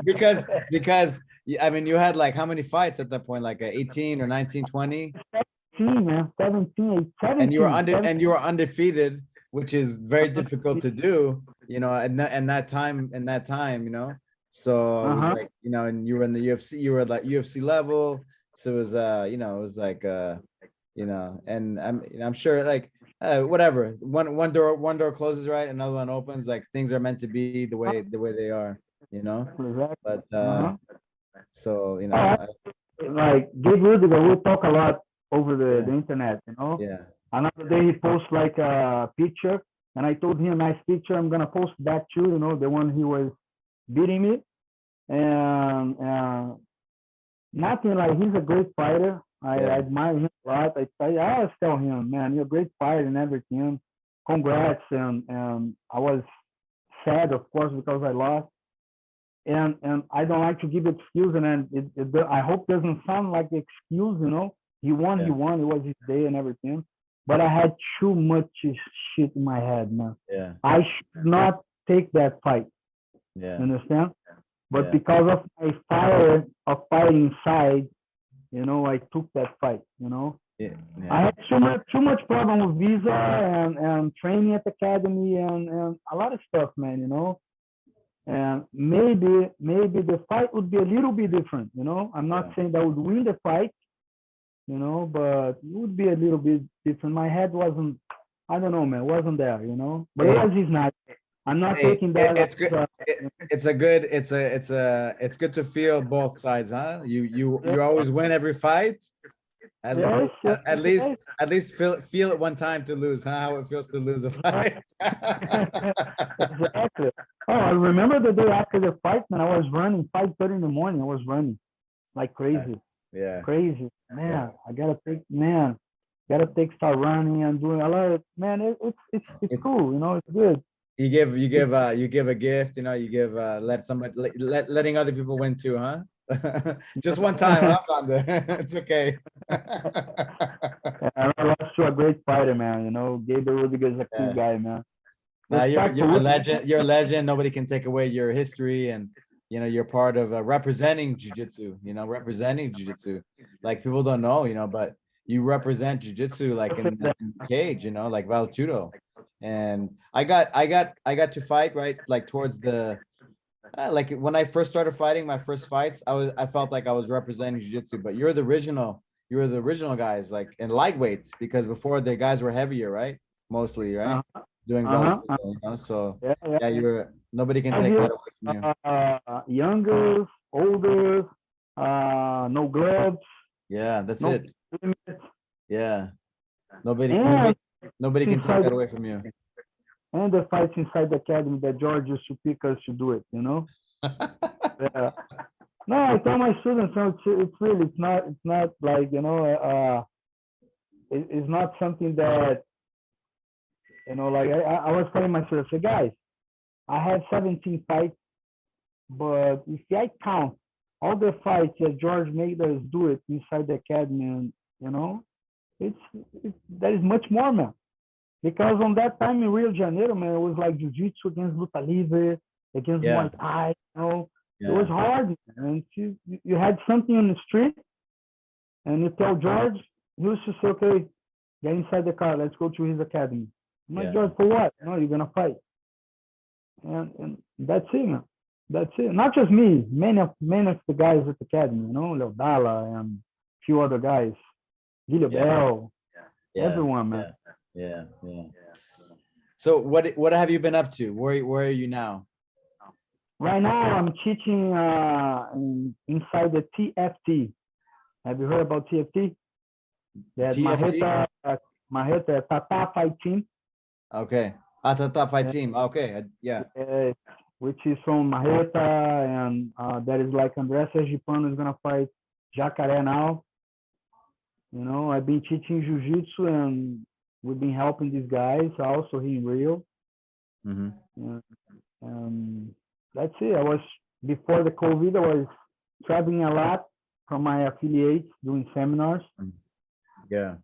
because I mean, you had like how many fights at that point? Like 18 or 19, 20? 17, man. 17. And you were undefeated, which is very difficult to do, you know, and that time, you know. So it was like, you know, and you were in the UFC, you were at like UFC level. So it was you know, it was like you know, and I'm sure like whatever. One door closes, right? Another one opens. Like things are meant to be the way they are, you know. But so you know, like Gabe Rudiger, we talk a lot over the internet, you know. Yeah. Another day he posts like a picture, and I told him, nice picture. I'm gonna post that too, you know, the one he was beating me, and nothing like he's a great fighter. I admire him a lot. I always tell him, man, you're a great fighter and everything. Congrats, and I was sad, of course, because I lost. And I don't like to give excuse, and I hope it doesn't sound like the excuse, you know. He won, it was his day and everything. But I had too much shit in my head, man. Yeah. I should not take that fight. Yeah. You understand? But because of my fire of fighting inside, you know, I took that fight, you know. I had too much problem with visa and training at the academy and a lot of stuff, man, you know. And maybe the fight would be a little bit different, you know. I'm not saying that I would win the fight, you know, but it would be a little bit different. My head wasn't, I don't know, man, wasn't there, you know. But it was his night. I'm not taking that. It's good. It's good to feel both sides, huh? You always win every fight. At least feel it one time to lose, huh? How it feels to lose a fight. Exactly. Oh, I remember the day after the fight, man. I was running 5:30 in the morning. I was running like crazy. Yeah. Crazy, man. I gotta start running and doing a lot. Man, it's cool. You know, it's good. You give a gift. You know, you give letting other people win too, huh? Just one time, huh, Vander? It's okay. I lost to a great fighter, man. You know, Gabriel Rudiger is a cool guy, man. You're a legend. You're a legend. Nobody can take away your history, and you know you're part of representing jiu-jitsu. You know, representing jiu-jitsu. Like people don't know, you know, but you represent jiu-jitsu like in the cage. You know, like VALE TUDO. And I got to fight right like towards the like when I first started fighting my first fights, I felt like I was representing jiu-jitsu, but you're the original guys like in lightweights, because before the guys were heavier, right? Mostly, right? Doing VALE TUDO, you know? So you're nobody can take that away from you. Younger, older, no gloves. Yeah, that's no it. Limits. Yeah. Nobody can take that away from you. and the fights inside the academy that George used to pick us to do it, you know. Yeah. No, I tell my students, no, it's really, it's not like, you know, it's not something that, you know, like I was telling my students, I say, guys, I have 17 fights, but if I count all the fights that George made us do it inside the academy, and you know, it's that is much more, man. Because on that time in Rio De Janeiro, man, it was like Jiu-Jitsu against luta libre, against Muay Thai, you know. It was hard, and you had something on the street, and you tell George, he used to say, okay, get inside the car, let's go to his academy. I'm like, George, for what? No, you're gonna fight. And that's it, man. That's it. Not just me, many of the guys at the academy, you know, Leodala and a few other guys, Gabriel, everyone, man. Yeah. So what have you been up to? Where are you now? Right now, I'm teaching inside the TFT. Have you heard about TFT? That Marreta Tata Fight Team. Okay. Tata Fight Team. Okay. Yeah. Which is from Marreta, and that is like André Sergipano is gonna fight Jacaré now. You know, I've been teaching Jiu-Jitsu, and we've been helping these guys also here in Rio. That's it. Before the COVID, I was traveling a lot from my affiliates, doing seminars. Yeah.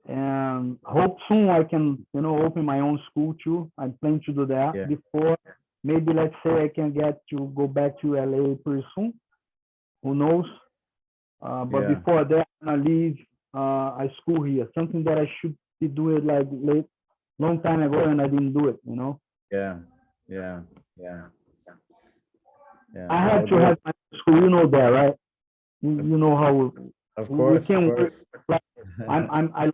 And hope soon I can, you know, open my own school too. I plan to do that before. Maybe let's say I can get to go back to LA pretty soon. Who knows? But before that, I'm gonna leave a school here. Something that I should be doing like long time ago, and I didn't do it. You know. Yeah. I had to have my school. You know that, right? You know how. Of course. I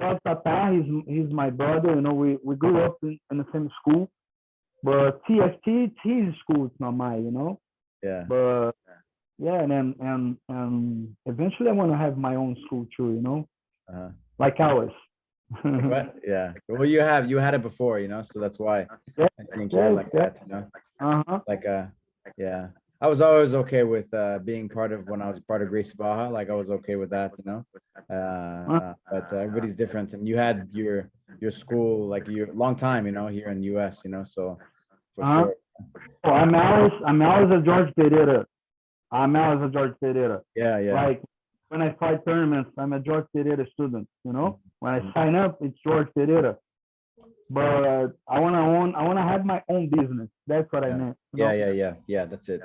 love Tata. He's my brother. You know, we grew up in the same school. But TFT, it's his school. It's not mine. You know. Yeah. But and eventually I want to have my own school too. You know. Like ours. What? Yeah. Well, you had it before, you know, so that's why I think you're like that, you know. Like I was always okay with being part of, when I was part of Gracie Baja, like I was okay with that, you know. But everybody's different, and you had your school like your long time, you know, here in the US, you know, so for sure. Oh, I'm always a George Pereira. Yeah. Like when I fight tournaments, I'm a George Pereira student, you know. When I sign up, it's George Pereira. But I wanna have my own business. That's what I meant. Yeah. That's it.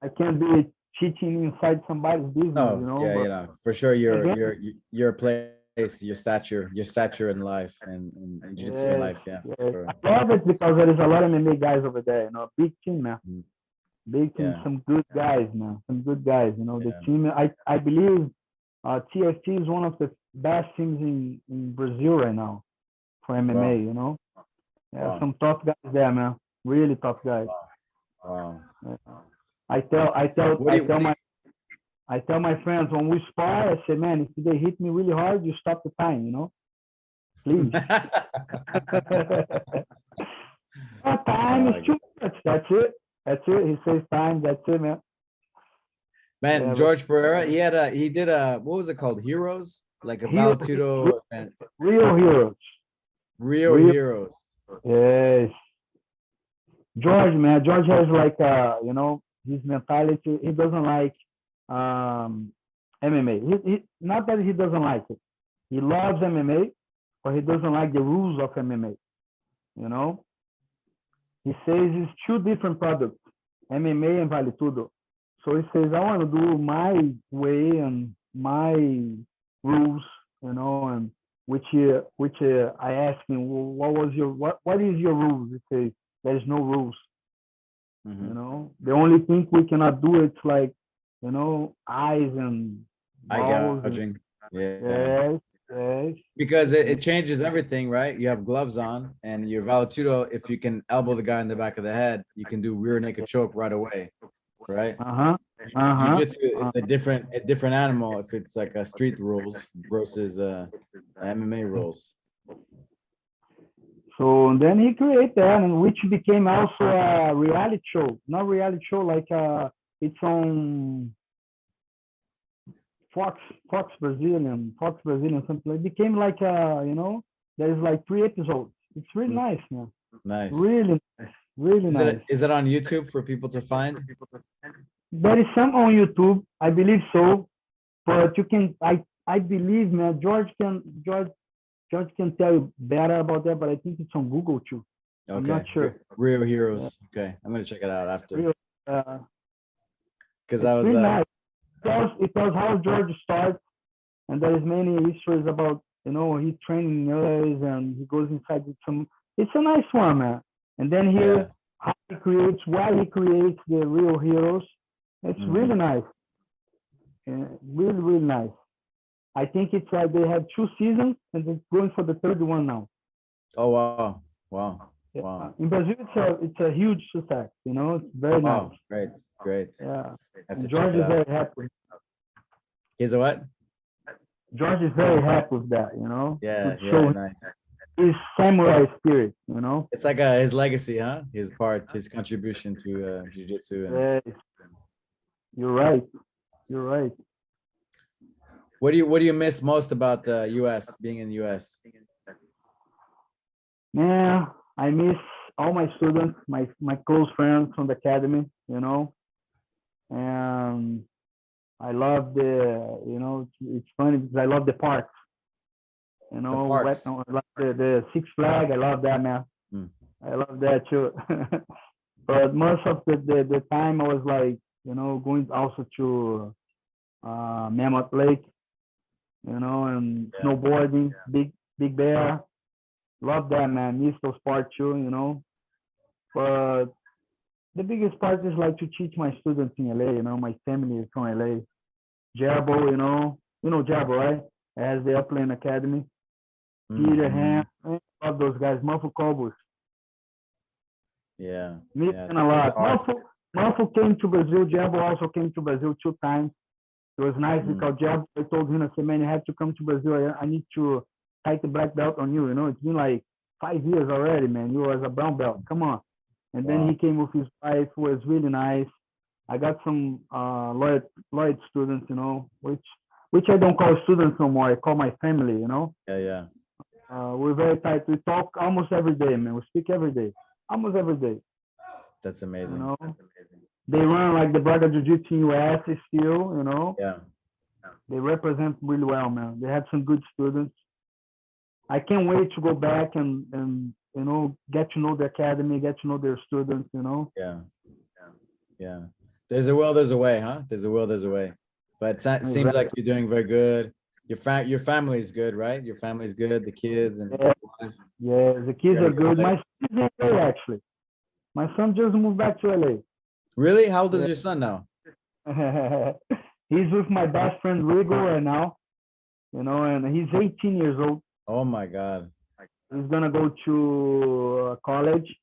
I can't be cheating inside somebody's business, you know. You know, for sure your place, your stature in life and jiu-jitsu in life, Sure. I love it because there is a lot of MMA guys over there, you know, big team, man. Big team, some good guys, man. Some good guys, you know. The team, I believe TFT is one of the best teams in Brazil right now for MMA, you know. Some tough guys there, man. Really tough guys. Wow. I tell my friends when we spar, I say, man, if they hit me really hard, you stop the time, you know. Please. Time is too much. That's it. He says time. That's it, man. Man, George Pereira, he did a what was it called? Heroes? Like a VALE TUDO event. Real Heroes. Yes. George, man. George has like you know, his mentality. He doesn't like MMA. He not that he doesn't like it. He loves MMA, but he doesn't like the rules of MMA. You know? He says it's two different products, MMA and VALE TUDO. So he says, I want to do my way and my rules, you know, and which I asked him, well, what is your rules? He says, there's no rules. You know, the only thing we cannot do it's like, you know, eyes and eye gouging. Yes. Because it changes everything, right? You have gloves on, and your VALE TUDO, if you can elbow the guy in the back of the head, you can do rear naked choke right away, right? Jiu-jitsu, a different animal if it's like a street rules versus MMA rules. So then he created that, and which became also a reality show. Not reality show, like it's on Fox Brazilian, something like. It became like there's like 3 episodes. It's really nice, man. Nice. Really nice. Really nice. Is it on YouTube for people to find? There is some on YouTube, I believe so. But you can, I believe, man, George can tell you better about that, but I think it's on Google too. Okay. I'm not sure. Real Heroes. Okay, I'm gonna check it out after. Because I was really nice. It tells how George starts, and there is many histories about he training others and he goes inside with some. It's a nice one, man. And then here, how he creates, why he creates the real heroes. It's really nice. Really, really nice. I think it's like they have 2 seasons and they're going for the 3rd one now. Oh wow! Wow! Wow! In Brazil, it's a huge success. It's very nice. Great. Yeah. And George is very happy. He's a what? George is very happy with that. Yeah. Nice. His samurai spirit. It's like his legacy, huh? His contribution to jiu-jitsu. Yes. You're right. You're right. What do you miss most about US, being in the US? Man, I miss all my students, my close friends from the academy, and I love it's funny because I love the parks. I love the Six Flags. I love that, man. I love that too. But most of the time I was like, going also to Mammoth Lake, and snowboarding, Big Bear. Love that, man. Miss those parts too, But the biggest part is like to teach my students in LA, my family is from LA. Jabo, Jabo, right? As the Upland Academy. Peter Ham, I love those guys. Muffle Cobos. Yeah. Missing a lot. Muffle came to Brazil. Jabo also came to Brazil 2 times. It was nice because Jabo, I told him, I said, man, you have to come to Brazil. I need to take the black belt on you. It's been like 5 years already, man. You was a brown belt. Come on. And then he came with his wife. It was really nice. I got some Lloyd students, which I don't call students no more. I call my family, Yeah. We're very tight. We talk almost every day, man. We speak every day, almost every day. That's amazing. They run like the Braga Jiu-Jitsu in US still, Yeah. They represent really well, man. They have some good students. I can't wait to go back and get to know the academy, get to know their students, Yeah. There's a will, there's a way, huh? There's a will, there's a way. But it seems like you're doing very good. Your family's good, right? Your family's good, the kids and yeah, the kids are good. My son is in LA, actually. My son just moved back to LA. Really? How old is your son now? He's with my best friend Rigo right now, and he's 18 years old. Oh my God. He's gonna go to college,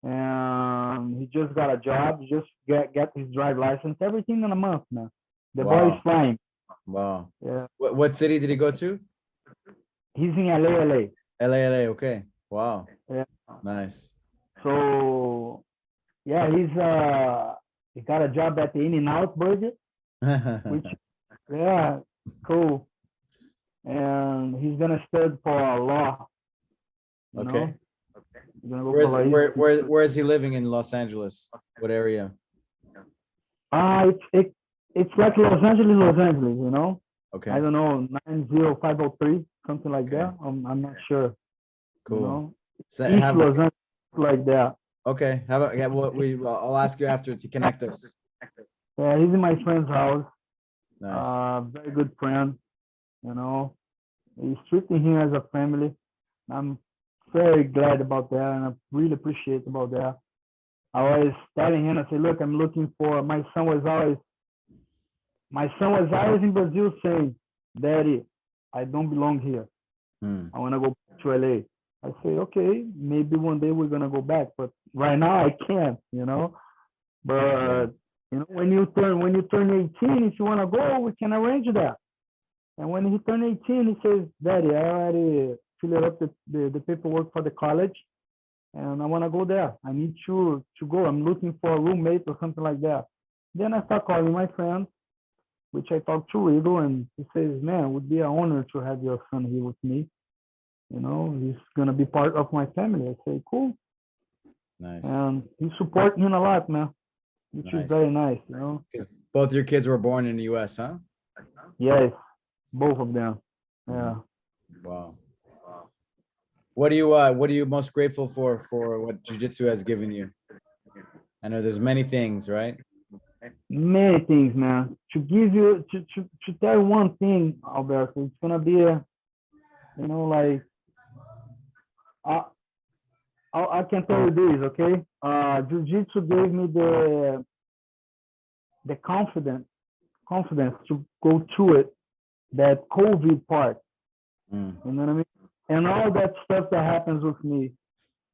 and he just got a job. Just get his drive license. Everything in a month, man. The boy is flying. Wow. Yeah. What city did he go to? He's in LA. LA. Okay. Wow. Yeah. Nice. So, yeah, he got a job at the In-N-Out Burger, which, yeah, cool. And he's gonna study for law. Okay. Where is he living in Los Angeles? What area? It's like Los Angeles, Okay. I don't know, 90503, something like that. I'm not sure. Cool. So East Los Angeles, like that. Okay. How about I'll ask you after to connect us. Yeah, he's in my friend's house. Nice. Very good friend. He's treating him as a family. I'm very glad about that, and I really appreciate about that. I was telling him, I said, look, I'm looking for, my son was always in Brazil saying, Daddy, I don't belong here. I want to go back to LA. I say, okay, maybe one day we're going to go back, but right now I can't, But, when you turn 18, if you want to go, we can arrange that. And when he turned 18, he says, Daddy, I already fill up the paperwork for the college, and I want to go there. I need to go. I'm looking for a roommate or something like that. Then I start calling my friends, which I talked to Rigo, and he says, man, it would be an honor to have your son here with me. You know, he's going to be part of my family. I say, cool. Nice. And he supports him a lot, man, which is very nice, you know. Because both your kids were born in the US, huh? Yes, both of them. Yeah. Wow. What are you most grateful for what jiu-jitsu has given you? I know there's many things, right? Many things, man. To give you to tell you one thing, Alberto, it's gonna be a, you know, like I can tell you this, okay? Jiu-jitsu gave me the confidence to go through it, that COVID part. You know what I mean? And all that stuff that happens with me.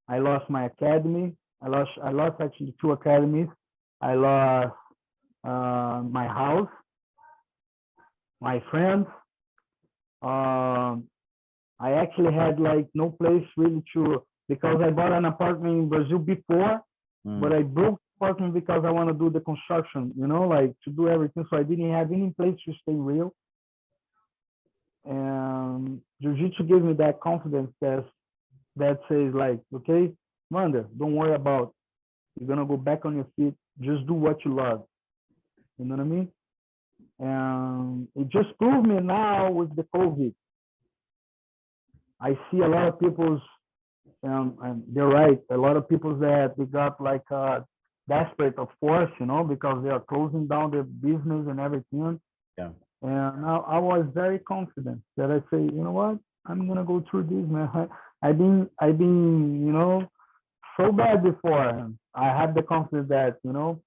I lost my academy. I lost actually 2 academies. I lost my house, my friends. I actually had like no place really to, because I bought an apartment in Brazil before, but I broke the apartment because I want to do the construction, you know, like to do everything. So I didn't have any place to stay real. And Jiu-Jitsu gave me that confidence that says like, okay, Wanda, don't worry about, you're going to go back on your feet. Just do what you love. You know what I mean? And it just proved me now with the COVID. I see a lot of people's, and they're right, a lot of people that they got like desperate of course, you know, because they are closing down their business and everything. Yeah. And I was very confident that I say, you know what, I'm gonna go through this, man. I've been, you know, so bad before. I had the confidence that, you know,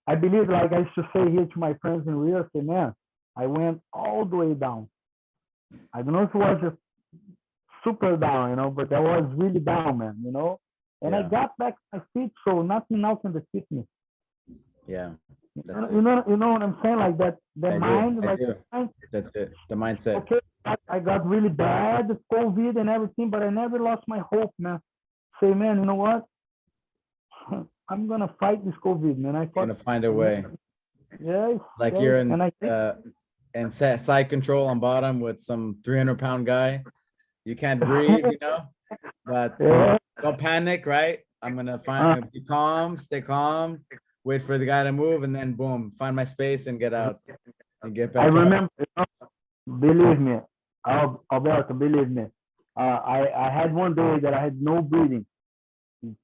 I believe, like I used to say here to my friends in Rio, I say, man, I went all the way down. I don't know if it was just super down, you know, but I was really down, man, you know. And I got back to my feet, so nothing now can defeat me. Yeah. You know what I'm saying? Like that, the mind, like that's it. The mindset. Okay, I got really bad, COVID and everything, but I never lost my hope, man. Say, man, you know what? I'm gonna fight this COVID, man. I'm gonna find a way. Yes. Like yes. you're in side control on bottom with some 300-pound guy. You can't breathe, you know. But don't panic, right? I'm gonna be calm, stay calm, wait for the guy to move, and then boom, find my space and get out and get back. I remember, you know, believe me, Alberto, believe me. I had one day that I had no breathing.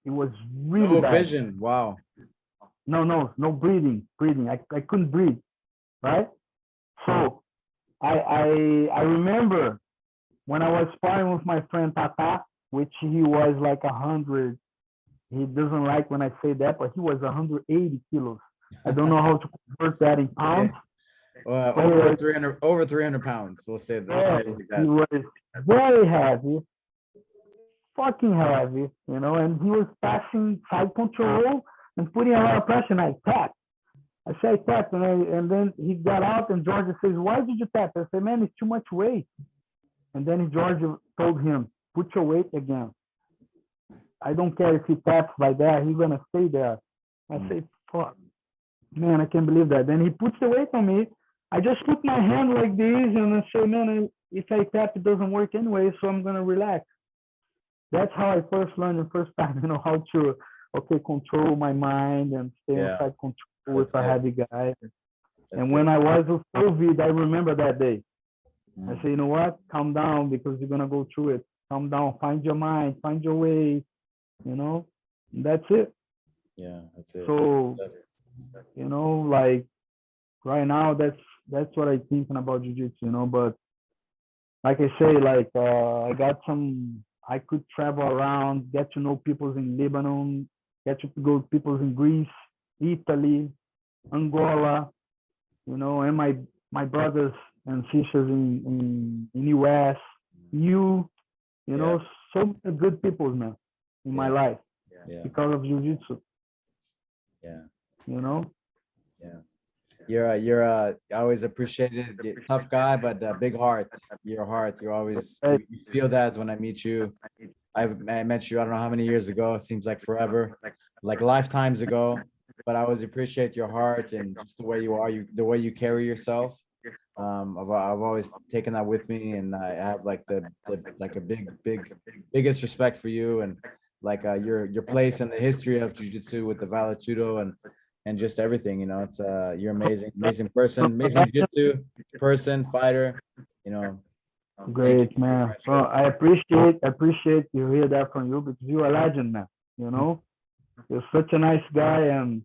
It was really bad. Vision. Wow. No breathing. I couldn't breathe, right? So I remember when I was sparring with my friend Tata, which he was like 100. He doesn't like when I say that, but he was 180 kilos. I don't know how to convert that in pounds. Over 300 pounds. We'll say that. Yeah, like that. He was very heavy, fucking heavy, you know, and he was passing side control and putting a lot of pressure, and I tapped. I said, I tapped, and then he got out, and George says, why did you tap? I said, man, it's too much weight. And then George told him, put your weight again. I don't care if he taps like that, he's going to stay there. I say, fuck, man, I can't believe that. Then he puts the weight on me. I just put my hand like this, and I say, man, if I tap, it doesn't work anyway, so I'm going to relax. That's how I first learned the first time, you know, how to, control my mind and stay inside control with a heavy guy. And when I was with COVID, I remember that day. I say, you know what? Calm down, because you're going to go through it. Calm down, find your mind, find your way, you know, and that's it. Yeah, that's it. So, you know, like right now, that's what I'm thinking about jiu-jitsu, you know, but like I say, like I could travel around, get to know people in Lebanon, get to go to people in Greece, Italy, Angola, you know, and my brothers and sisters in US, you know, so many good people, man, in my life because of jiu-jitsu. Yeah. You know? Yeah. You're I always appreciated tough guy, but big heart. Your heart. You're always you feel that when I meet you. I met you, I don't know how many years ago. It seems like forever, like lifetimes ago. But I always appreciate your heart and just the way you are, the way you carry yourself. I've always taken that with me, and I have like the like a biggest respect for you, and like your place in the history of jiu-jitsu with the VALE TUDO and just everything. It's you're amazing person, amazing jiu-jitsu person, fighter. You know, Great, man. Well, I appreciate to hear that from you because you're a legend, man. You're such a nice guy and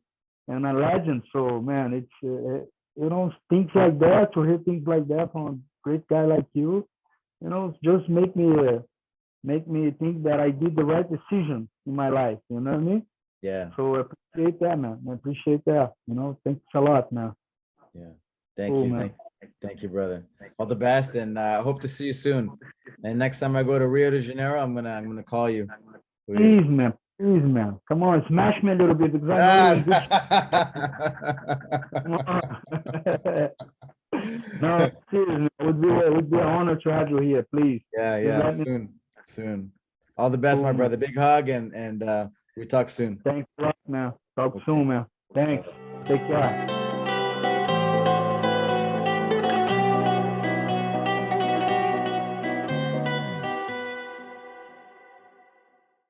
a legend. So, man, it's things like that, to hear things like that from a great guy like you, just make me think that I did the right decision in my life. You know what I mean? Yeah. So I appreciate that, man. I appreciate that. Thanks a lot, man. Yeah. Thank you. Thank you, brother. All the best, and I hope to see you soon. And next time I go to Rio de Janeiro, I'm gonna call you. Please, man. Please, man. Come on, smash me a little bit because I know No, seriously, it would be an honor to have you here. Please. Yeah. Soon. All the best, my brother. Big hug, and we talk soon. Thanks a lot, man. Talk soon, man. Thanks. Take care.